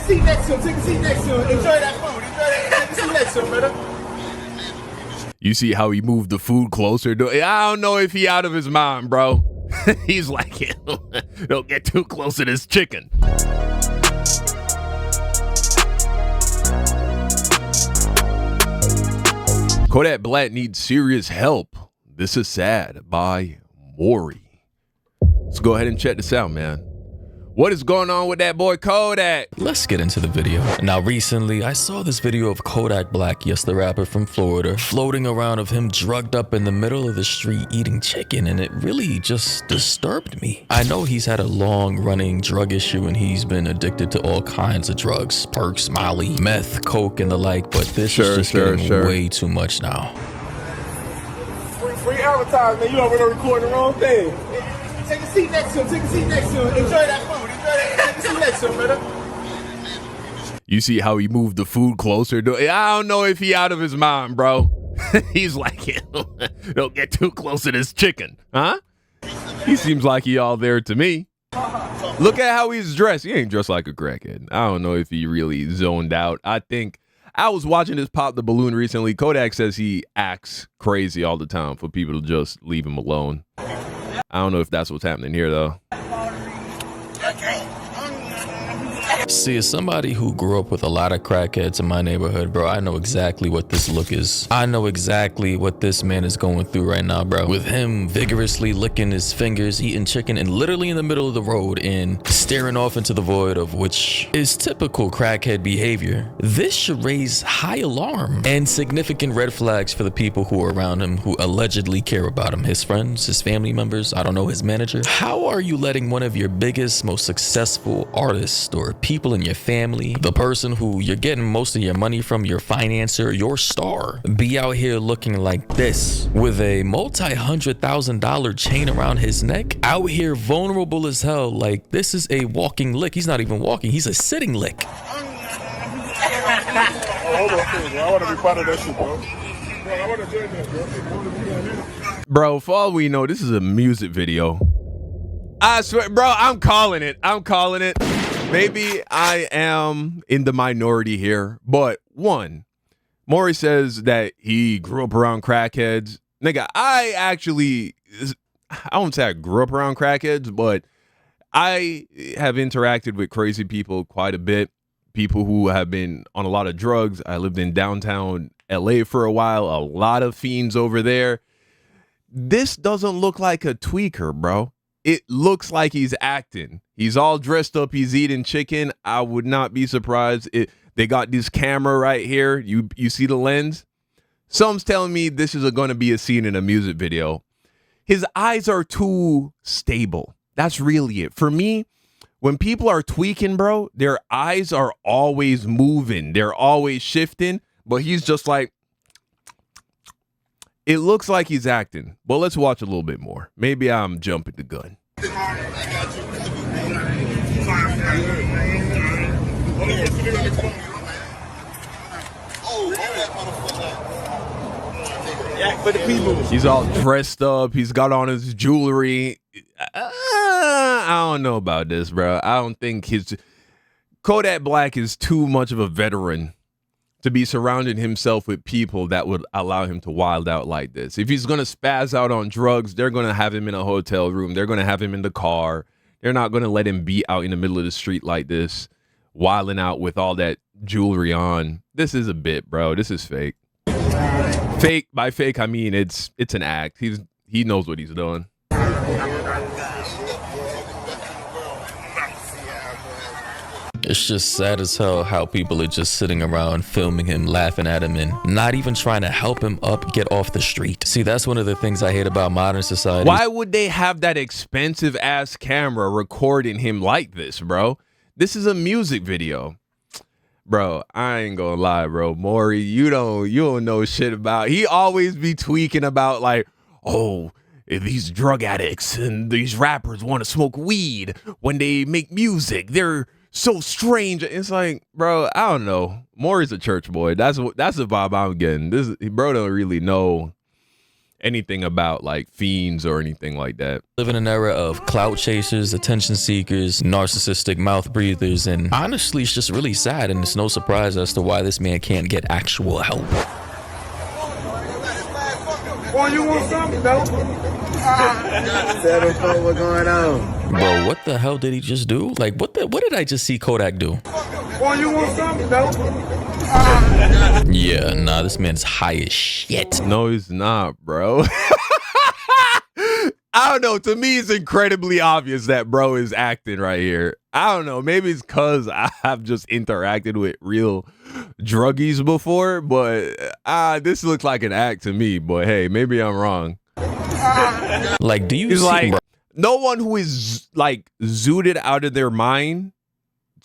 seat next to him. Take a seat next to him. Enjoy that food. Enjoy that. Take a seat next to him, brother. You see how he moved the food closer to, I don't know if he out of his mind, bro. He's like, don't get too close to this chicken. Kodak Black needs serious help. This is sad by Mori. Let's go ahead and check this out, man. What is going on with that boy Kodak? Let's get into the video. Now, recently, I saw this video of Kodak Black, yes, the rapper from Florida, floating around of him drugged up in the middle of the street eating chicken, and it really just disturbed me. I know he's had a long-running drug issue, and he's been addicted to all kinds of drugs, perks, Molly, meth, coke, and the like, but this is just getting way too much now. Free advertisement, you over there recording the wrong thing. Take a seat next to him. Take a seat next to him. Enjoy that food. Enjoy that. Take a seat next to him, brother. You see how he moved the food closer to, I don't know if he out of his mind, bro. He's like, don't get too close to this chicken, huh? He seems like he all there to me. Look at how he's dressed. He ain't dressed like a crackhead. I don't know if he really zoned out. I think I was watching this Pop the Balloon recently. Kodak says he acts crazy all the time for people to just leave him alone. I don't know if that's what's happening here, though. See, as somebody who grew up with a lot of crackheads in my neighborhood, bro, I know exactly what this look is. I know exactly what this man is going through right now, bro. With him vigorously licking his fingers, eating chicken, and literally in the middle of the road and staring off into the void, of which is typical crackhead behavior. This should raise high alarm and significant red flags for the people who are around him, who allegedly care about him. His friends, his family members, I don't know, his manager. How are you letting one of your biggest, most successful artists or people in your family, the person who you're getting most of your money from, your financer, your star, be out here looking like this with a multi-$100,000 chain around his neck, out here vulnerable as hell? Like, this is a walking lick. He's not even walking, he's a sitting lick. Hold on, I want to be part of that shit, bro. I want to join that, bro. Bro, for all we know, this is a music video. I swear, bro, I'm calling it. Maybe I am in the minority here, but one, Mori says that he grew up around crackheads. Nigga, I won't say I grew up around crackheads, but I have interacted with crazy people quite a bit. People who have been on a lot of drugs. I lived in downtown LA for a while, a lot of fiends over there. This doesn't look like a tweaker, bro. It looks like he's acting. He's all dressed up. He's eating chicken. I would not be surprised. They got this camera right here. You see the lens? Some's telling me this is going to be a scene in a music video. His eyes are too stable. That's really it. For me, when people are tweaking, bro, their eyes are always moving. They're always shifting. But he's just like, it looks like he's acting. But let's watch a little bit more. Maybe I'm jumping the gun. For the people. He's all dressed up. He's got on his jewelry. I don't know about this, bro. I don't think Kodak Black is too much of a veteran to be surrounding himself with people that would allow him to wild out like this. If he's going to spaz out on drugs, they're going to have him in a hotel room. They're going to have him in the car. They're not going to let him be out in the middle of the street like this, wilding out with all that jewelry on. This is a bit, bro. This is fake. Fake, by fake, I mean it's an act. He knows what he's doing. It's just sad as hell how people are just sitting around filming him, laughing at him, and not even trying to help him up, get off the street. See, that's one of the things I hate about modern society. Why would they have that expensive ass camera recording him like this, bro? This is a music video. Bro, I ain't gonna lie, bro. Mori, you don't know shit about. He always be tweaking about like, oh, these drug addicts and these rappers want to smoke weed when they make music. They're so strange. It's like, bro, I don't know. Mori's a church boy. That's the vibe I'm getting. This bro don't really know anything about like fiends or anything like that. Live in an era of clout chasers, attention seekers, narcissistic mouth breathers, and honestly, it's just really sad, and it's no surprise as to why this man can't get actual help. Boy, you want something? No. What's going on? Bro, what the hell did he just do? Like, what did I just see Kodak do? Boy, you want something? No. Yeah, nah, this man's high as shit. No, he's not, bro. I don't know. To me, it's incredibly obvious that bro is acting right here. I don't know. Maybe it's because I have just interacted with real druggies before, but this looks like an act to me. But hey, maybe I'm wrong. Like, do you He's see, like, bro? no one who is like zooted out of their mind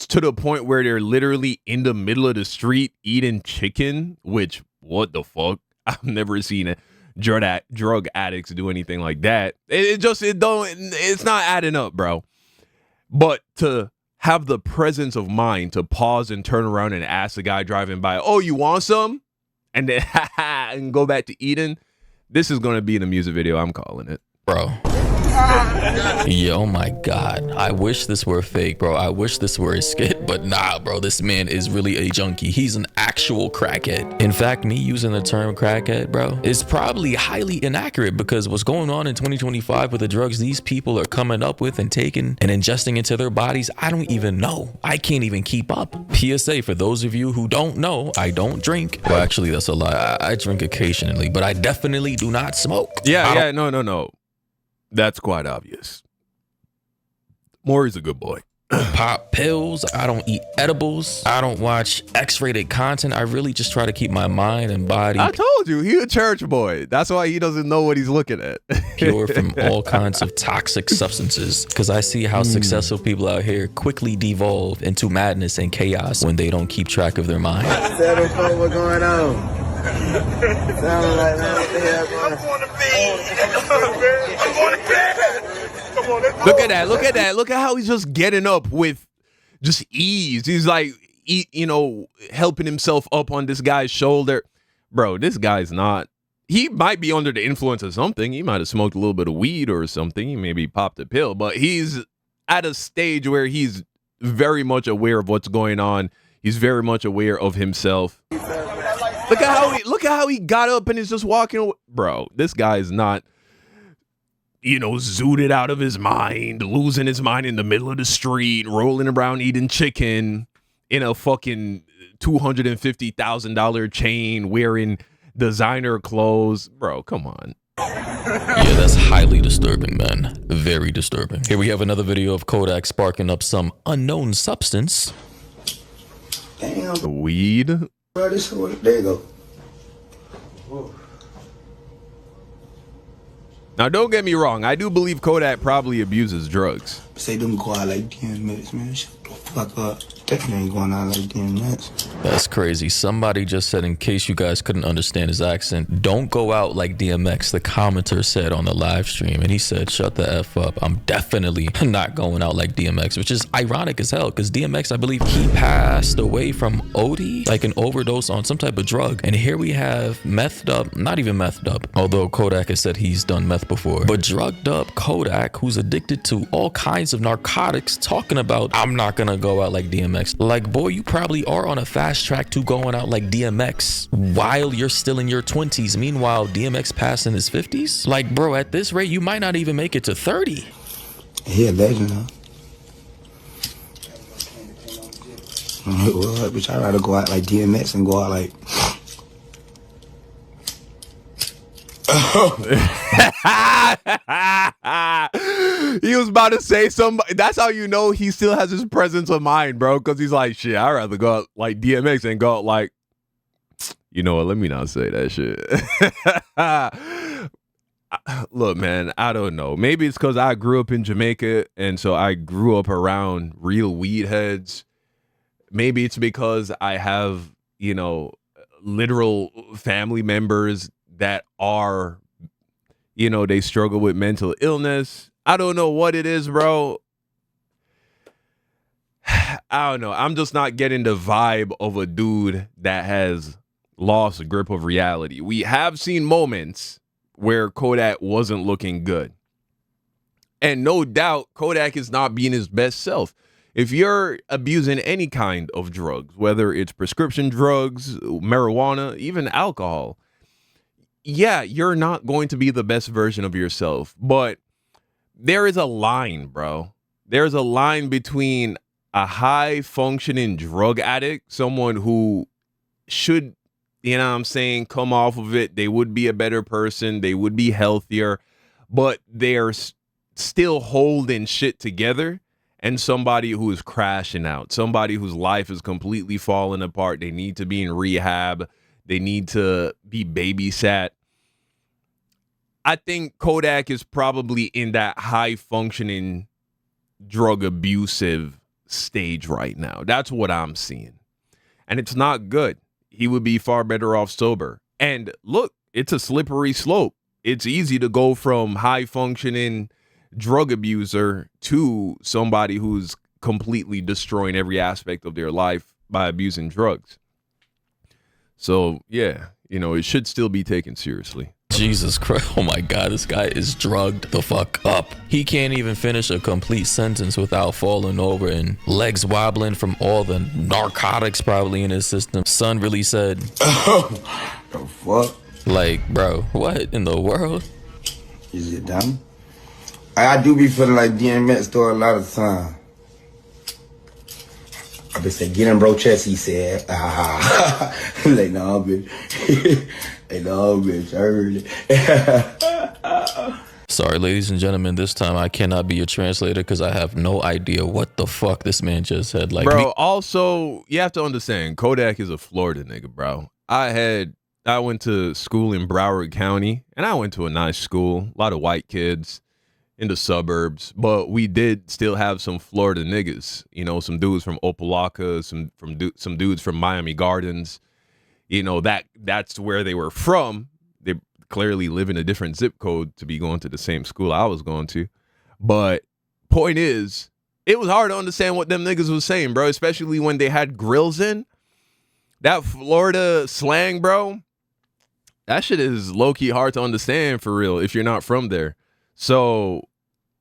to the point where they're literally in the middle of the street eating chicken, which, what the fuck? I've never seen it. Drug addicts do anything like that. It's not adding up, bro. But to have the presence of mind to pause and turn around and ask the guy driving by, "Oh, you want some?" and then and go back to eating. This is going to be in a music video. I'm calling it, Bro. Yo, my God. I wish this were fake, bro. I wish this were a skit, but nah, bro. This man is really a junkie. He's an actual crackhead. In fact, me using the term crackhead, bro, is probably highly inaccurate because what's going on in 2025 with the drugs these people are coming up with and taking and ingesting into their bodies, I don't even know. I can't even keep up. PSA, for those of you who don't know, I don't drink. Well, actually, that's a lie. I drink occasionally, but I definitely do not smoke. No. That's quite obvious. Mori's a good boy. Pop pills. I don't eat edibles. I don't watch X-rated content. I really just try to keep my mind and body I told you, he a church boy. That's why he doesn't know what he's looking at. pure from all kinds of toxic substances. Because I see how successful people out here quickly devolve into madness and chaos when they don't keep track of their mind. What's going on? Sound like I'm going to bed. I'm going to bed. Come on, let's go. Look at that. Look at that. Look at how he's just getting up with just ease. He's like, helping himself up on this guy's shoulder. Bro, this guy's not. He might be under the influence of something. He might have smoked a little bit of weed or something. He maybe popped a pill, but he's at a stage where he's very much aware of what's going on. He's very much aware of himself. Look at how he got up and is just walking away. Bro, this guy is not, zooted out of his mind, losing his mind in the middle of the street, rolling around eating chicken in a fucking $250,000 chain, wearing designer clothes. Bro, come on. Yeah, that's highly disturbing, man. Very disturbing. Here we have another video of Kodak sparking up some unknown substance. Damn, The weed. bro, there you go. Now, don't get me wrong. I do believe Kodak probably abuses drugs. Say them go out like 10 minutes, man. Shut the fuck up. Definitely ain't going out like 10 minutes. That's crazy. Somebody just said, in case you guys couldn't understand his accent, don't go out like DMX, the commenter said on the live stream. And he said, shut the F up. I'm definitely not going out like DMX, which is ironic as hell because DMX, I believe he passed away from OD, like an overdose on some type of drug. And here we have methed up, not even methed up, although Kodak has said he's done meth before, but drugged up Kodak, who's addicted to all kinds of narcotics, talking about, I'm not gonna go out like DMX. Like, boy, you probably are on a fast track to going out like DMX while you're still in your 20s. Meanwhile, DMX passed in his 50s. Like, bro, at this rate, you might not even make it to 30. He a legend, huh? Well, bitch, I'd rather go out like DMX and go out like... He was about to say something. That's how you know he still has his presence of mind, bro. Because he's like, shit, I'd rather go out like DMX and go out like, you know what? Let me not say that shit. Look, man, I don't know. Maybe it's because I grew up in Jamaica, and so I grew up around real weed heads. Maybe it's because I have, literal family members that are, they struggle with mental illness. I don't know what it is, bro. I don't know. I'm just not getting the vibe of a dude that has lost a grip of reality. We have seen moments where Kodak wasn't looking good. And no doubt, Kodak is not being his best self. If you're abusing any kind of drugs, whether it's prescription drugs, marijuana, even alcohol, yeah, you're not going to be the best version of yourself. But there is a line, bro. There's a line between a high functioning drug addict, someone who should, you know what I'm saying, come off of it. They would be a better person. They would be healthier, but they're still holding shit together. And somebody who is crashing out, somebody whose life is completely falling apart. They need to be in rehab. They need to be babysat. I think Kodak is probably in that high functioning drug abusive stage right now. That's what I'm seeing. And it's not good. He would be far better off sober. And look, it's a slippery slope. It's easy to go from high functioning drug abuser to somebody who's completely destroying every aspect of their life by abusing drugs. So, yeah, you know, it should still be taken seriously. Jesus Christ. Oh my God, this guy is drugged the fuck up. He can't even finish a complete sentence without falling over and legs wobbling from all the narcotics probably in his system. Son really said, Oh, the fuck? like, bro, what in the world? Is it dumb? I do be feeling like DMX though a lot of time. I been saying, get him bro chest, he said. Like, no, bitch. Like, no, bitch, I heard it. Sorry, ladies and gentlemen, this time I cannot be your translator because I have no idea what the fuck this man just said. Like, bro, also, you have to understand, Kodak is a Florida nigga, bro. I went to school in Broward County, and I went to a nice school, a lot of white kids in the suburbs, but we did still have some Florida niggas, you know, some dudes from Opelika, some dudes from Miami Gardens, you know, that's where they were from. They clearly live in a different zip code to be going to the same school I was going to. But point is, it was hard to understand what them niggas was saying, bro, especially when they had grills in. That Florida slang, bro, that shit is low-key hard to understand for real if you're not from there. So,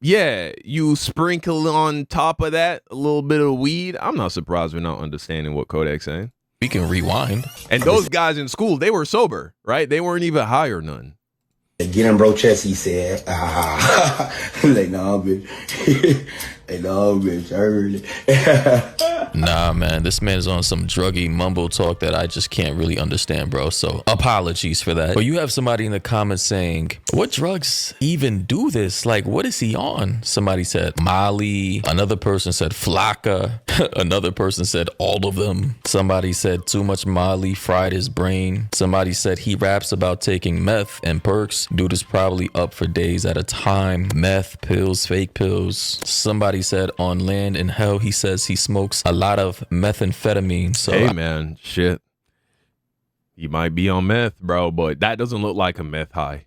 yeah, you sprinkle on top of that a little bit of weed. I'm not surprised we're not understanding what Kodak's saying. we can rewind. And those guys in school, they were sober, right? They weren't even high or none. Get him bro chest, he said. Like, no, bitch. Like, no, bitch, I heard it. Nah, man, this man is on some druggy mumble talk that I just can't really understand, bro. So apologies for that. But you have somebody in the comments saying, what drugs even do this? Like, what is he on? Somebody said Molly. Another person said Flocka. Another person said all of them. Somebody said too much Molly fried his brain. Somebody said he raps about taking meth and perks. Dude is probably up for days at a time. Meth, pills, fake pills. Somebody said on Land in Hell, he says he smokes a lot of methamphetamine. So hey, man, shit. You might be on meth, bro, but that doesn't look like a meth high.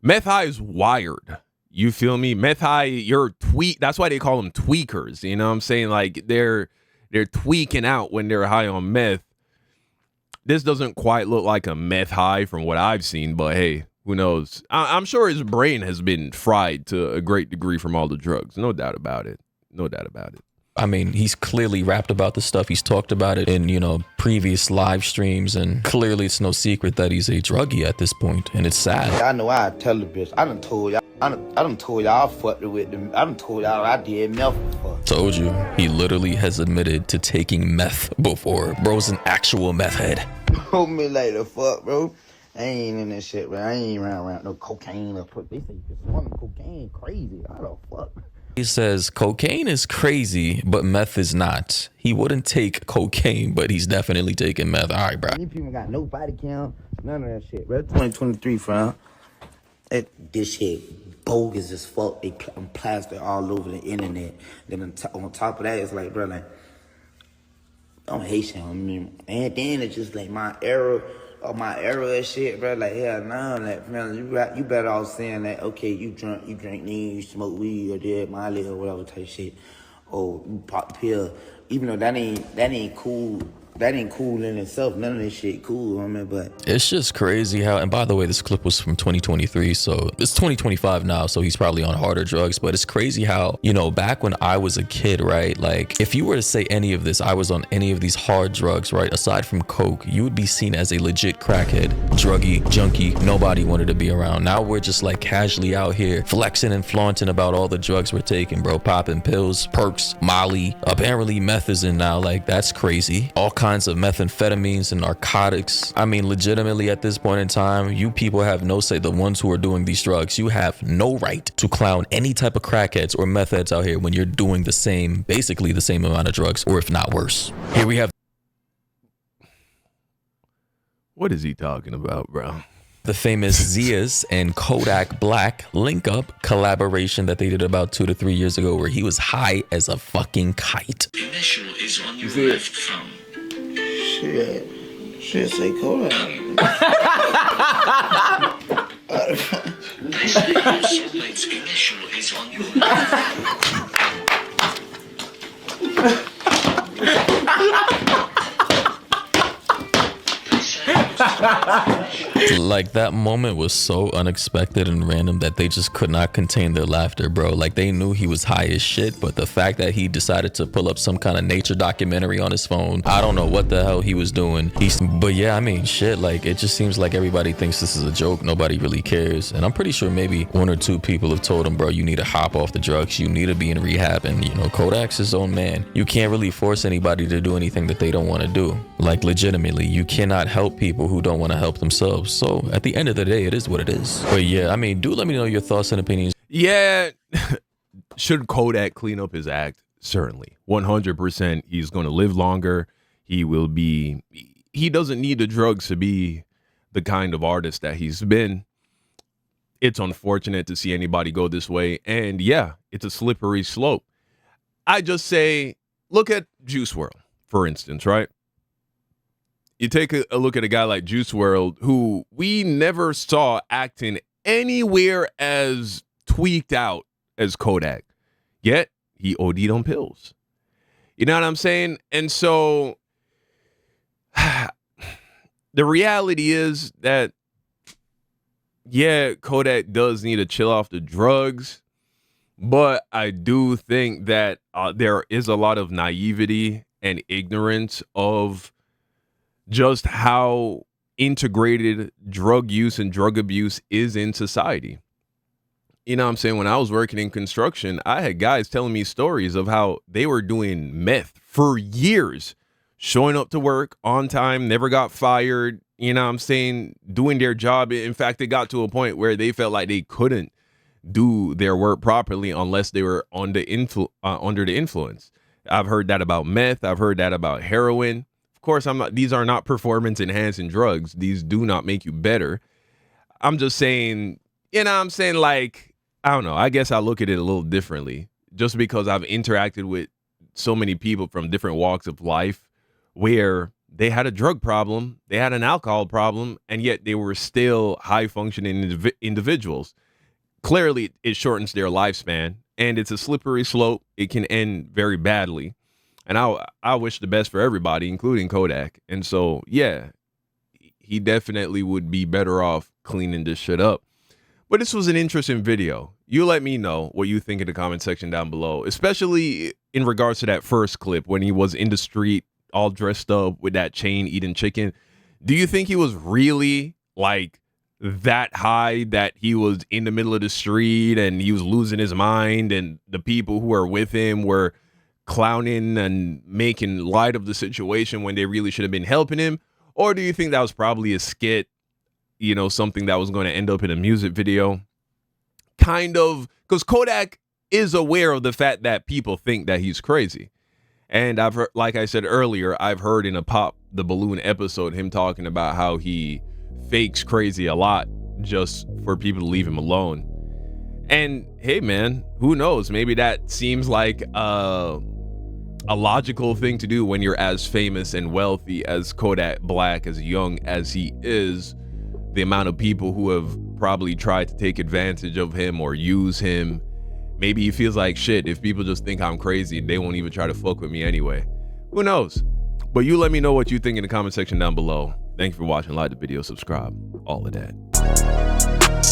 Meth high is wired. You feel me? Meth high, you're that's why they call them tweakers. You know what I'm saying? Like they're tweaking out when they're high on meth. This doesn't quite look like a meth high from what I've seen, but hey, who knows? I'm sure his brain has been fried to a great degree from all the drugs. No doubt about it. No doubt about it. I mean, he's clearly rapped about this stuff. He's talked about it in, you know, previous live streams, and clearly it's no secret that he's a druggie at this point, and it's sad. I know I tell the bitch. I done told y'all. I done told y'all I fucked with them. I done told y'all I did meth before. Told you, he literally has admitted to taking meth before. Bro's an actual meth head. Hold me like the fuck, bro. I ain't in this shit, bro. I ain't around no cocaine or put. They say cocaine crazy. How the fuck? He says cocaine is crazy, but meth is not. He wouldn't take cocaine, but he's definitely taking meth. All right, bro. These people got no body count, none of that shit, bro. 2023, fam. This shit bogus as fuck. They plastered all over the internet. Then on top of that, it's like, bro, like, I'm Haitian. I mean, and then it's just like my era and shit, bro. Like, hell no, like, man, you better off saying that, okay, you drink lean, you smoke weed, or did Molly or whatever type shit, or you pop the pill. Even though that ain't cool that ain't cool in itself. None of this shit cool, I mean, but It's just crazy how, and by the way, this clip was from 2023, so it's 2025 now, so he's probably on harder drugs, but it's crazy how, you know, back when I was a kid, right, like, if you were to say any of this, I was on any of these hard drugs, right, aside from coke, you would be seen as a legit crackhead, druggie, junkie, nobody wanted to be around. Now we're just like casually out here flexing and flaunting about all the drugs we're taking, bro, popping pills, perks, Molly, apparently meth is in now, like, that's crazy. All kinds of methamphetamines and narcotics. I mean, legitimately at this point in time, you people have no say. The ones who are doing these drugs, you have no right to clown any type of crackheads or meth heads out here when you're doing the same, basically the same amount of drugs, or if not worse. Here we have What is he talking about, bro? the famous Zia's and Kodak Black link up collaboration that they did about 2 to 3 years ago, where he was high as a fucking kite. Initial is on your see it? left thumb. shit say Kodak. This video soulmate's initial is on your left. Like, that moment was so unexpected and random that they just could not contain their laughter, bro. Like, they knew he was high as shit, but the fact that he decided to pull up some kind of nature documentary on his phone, I don't know what the hell he was doing. But yeah, I mean, shit, like, it just seems like everybody thinks this is a joke. Nobody really cares. And I'm pretty sure maybe 1 or 2 people have told him, bro, you need to hop off the drugs. You need to be in rehab. And, you know, Kodak's his own man. You can't really force anybody to do anything that they don't want to do. Like, legitimately, you cannot help people who don't want to help themselves. So at the end of the day, it is what it is. But yeah, I mean, do let me know your thoughts and opinions. Yeah. Should Kodak clean up his act? Certainly. 100%. He's going to live longer. He doesn't need the drugs to be the kind of artist that he's been. It's unfortunate to see anybody go this way. And yeah, it's a slippery slope. I just say, look at Juice WRLD, for instance, right? You take a look at a guy like Juice WRLD, who we never saw acting anywhere as tweaked out as Kodak. Yet, he OD'd on pills. You know what I'm saying? And so, the reality is that, yeah, Kodak does need to chill off the drugs. But I do think that there is a lot of naivety and ignorance of just how integrated drug use and drug abuse is in society. You know what I'm saying? When I was working in construction, I had guys telling me stories of how they were doing meth for years, showing up to work on time, never got fired, you know what I'm saying, doing their job. In fact, it got to a point where they felt like they couldn't do their work properly unless they were under the influence. I've heard that about meth. I've heard that about heroin. Of course, these are not performance enhancing drugs. These do not make you better. I'm just saying, you know what I'm saying? Like, I don't know. I guess I look at it a little differently just because I've interacted with so many people from different walks of life where they had a drug problem, they had an alcohol problem, and yet they were still high functioning individuals. Clearly, it shortens their lifespan, and it's a slippery slope. It can end very badly. And I wish the best for everybody, including Kodak. And so, yeah, he definitely would be better off cleaning this shit up. But this was an interesting video. You let me know what you think in the comment section down below, especially in regards to that first clip when he was in the street all dressed up with that chain eating chicken. Do you think he was really like that high that he was in the middle of the street and he was losing his mind and the people who were with him were clowning and making light of the situation when they really should have been helping him? Or do you think that was probably a skit, you know, something that was going to end up in a music video? Kind of, because Kodak is aware of the fact that people think that he's crazy. And I've heard, like I said earlier, I've heard in a Pop the Balloon episode him talking about how he fakes crazy a lot just for people to leave him alone. And hey, man, who knows? Maybe that seems like a logical thing to do when you're as famous and wealthy as Kodak Black, as young as he is. The amount of people who have probably tried to take advantage of him or use him. Maybe he feels like, shit, if people just think I'm crazy, they won't even try to fuck with me anyway. Who knows? But you let me know what you think in the comment section down below. Thank you for watching. Like the video, subscribe, all of that.